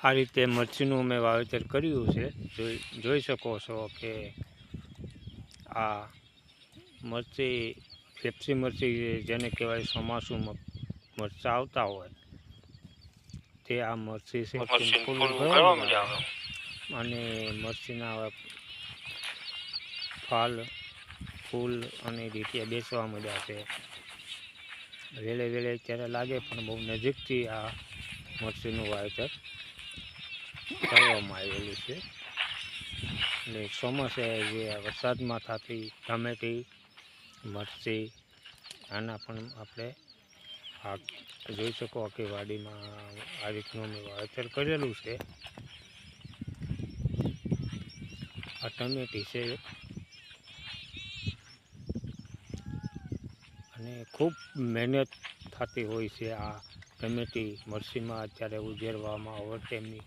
આ રીતે મરચીનું મેં વાવેતર કર્યું છે। જોઈ શકો છો કે આ મરચી પેપ્સી મરચી જેને કહેવાય ચોમાસું મરચાં આવતા હોય તે આ મરચી છે ફૂલ અને મરચીના ફાલ ફૂલ અને રીટિયા બેસવા મળ્યા છે। વેલે વેલે અત્યારે લાગે પણ બહુ નજીકથી આ મરચીનું વાવેતર કરવામાં આવેલું છે। એટલે ચોમાસે જે વરસાદમાં થતી ટમેટી મરચી આના પણ આપણે આ જોઈ શકો કે વાડીમાં આ રીતનું મેં વાવેતર કરેલું છે। આ ટમેટી છે અને ખૂબ મહેનત થતી હોય છે આ ટમેટી મરચીમાં અત્યારે ઉજેરવામાં ઓવરટાઈમની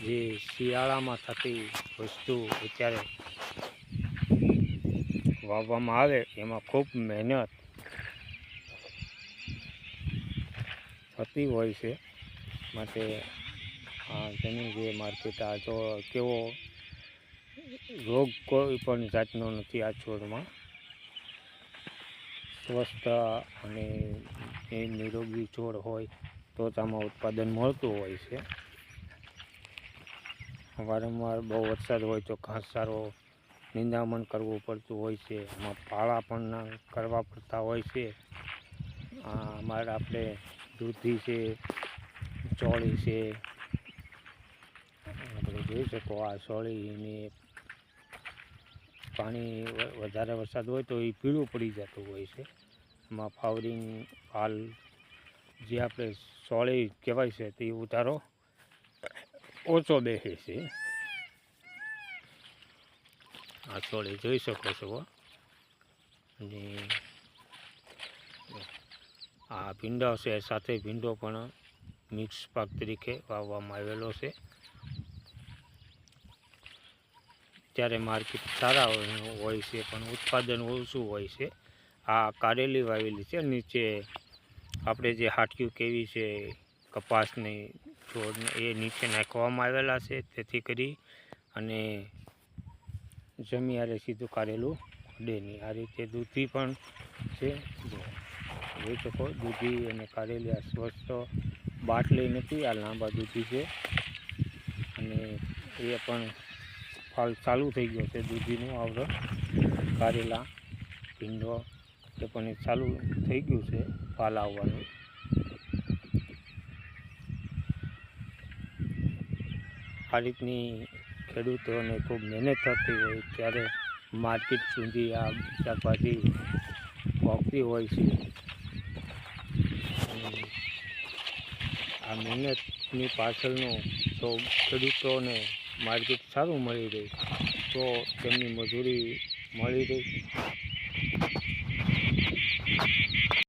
જે શિયાળામાં થતી વસ્તુ અત્યારે વાવવામાં આવે એમાં ખૂબ મહેનત થતી હોય છે। માટે આ જમીન જે માર્કેટ આ જો કેવો રોગ કોઈ પણ જાતનો નથી આ છોડમાં, સ્વસ્થ અને એ નિરોગી છોડ હોય તો જ આમાં ઉત્પાદન મળતું હોય છે। વારંવાર બહુ વરસાદ હોય તો ઘાસચારો નિંદામણ કરવું પડતું હોય છે, એમાં પાળા પણ કરવા પડતા હોય છે। અમારે આપણે દૂધી છે, ચોળી છે, આપણે જોઈ શકો આ ચોળીને પાણી વધારે વરસાદ હોય તો એ પીળું પડી જતું હોય છે, એમાં ફ્લાવરિંગ ફાલ જે આપણે ચોળી કહેવાય છે તે ઉતારો ઓછો બેસે છે। આ ચોળી જોઈ શકો છો અને આ ભીંડો છે, સાથે ભીંડો પણ મિક્સ પાક તરીકે વાવવામાં આવેલો છે। ત્યારે માર્કેટ સારા હોય છે પણ ઉત્પાદન ઓછું હોય છે। આ કારેલી વાવેલી છે, નીચે આપણે જે હાટક્યું કેવી છે કપાસની છોડને એ નીચે નાખવામાં આવેલા છે, તેથી કરી અને જમીયારે સીધું કારેલું અડે નહીં। આ રીતે દૂધી પણ છે, જોઈ શકો દૂધી અને કારેલી આ સ્વસ્થ બાટલી નથી, આ લાંબા દૂધી છે અને એ પણ ફાલ ચાલુ થઈ ગયો છે દૂધીનું આવરણ। કારેલા ભીંડો એ પણ ચાલુ થઈ ગયું છે ફાલ આવવાનું। આ રીતની ખેડૂતોને ખૂબ મહેનત થતી હોય ત્યારે માર્કેટ સુધી આ શાકભાજી પહોંચતી હોય છે। આ મહેનતની પાછળનું જો ખેડૂતોને માર્કેટ સારું મળી રહે તો તેમની મજૂરી મળી રહે।